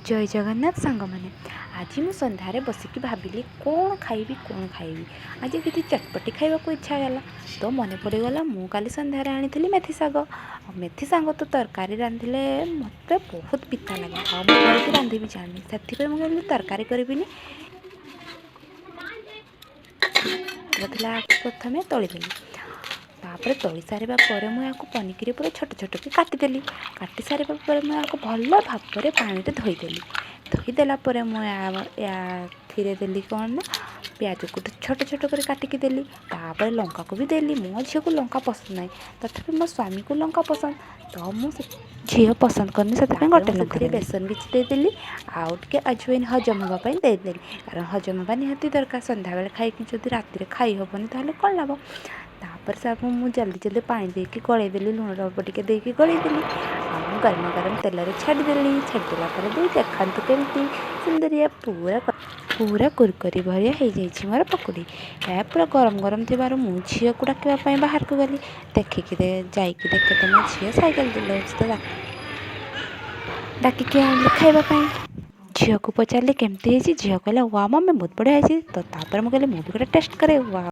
जय जगन्नाथ सांग मैंने आज मु सन्धारे बसिकी भाविली कौन खाइबी आज किसी चटपटी खाइबा को इच्छा गला तो मन पड़गला मु काली सन्धारे आनी मेथी साग मेथी साग तो तरकारी रांधिले मत बहुत पिता लगे मुझे रांधि भी जानी से मुझे तरकारी करी प्रथम तलीदेली तापर तली सारे मुझे पनिकी पूरा छोट छोट की काटिदेली काटी सारे मुझे भल भाव में पानी धोईदेली धोईदेला मुझे देली कौन ना प्याज को छोट छोट कर काटिकी देली तापर लंका को भी देली मो झील को लंका पसंद ना तथापि मो स्वामी को लंका पसंद तो मुझे झील पसंद करनी से गोटे लंका बेसन भी देदेली आउ टे अजवाइन हजम हाँपाई देदेली कारण हजम हाँपा निहाती दरकार सन्ध्या बेले खाई जब राति खाई हेनी तो कौन लाभ तापर सब मुझे जल्दी जल्दी पानी देकी गलैदेली लुण अल्प टे देकी गलैदेली गरम गरम तेल छाड़देली छाड़देला देखा केमती सुंदरिया पूरा पूरा कुरकुरी भरिया हो जाइए मोर पकुड़ी या पूरा गरम गरम थी मु झील को डाकवाई बाहर को गली देखिकी जाइए देखे तो मो झी सैकेल चलाऊँ तो डाकिकी आनी खावाई झील को पचारे केमती झील कहला वाह मम्मी बहुत बढ़िया है तो मुझे कहली मुझे गोटे टेस्ट करे वाह।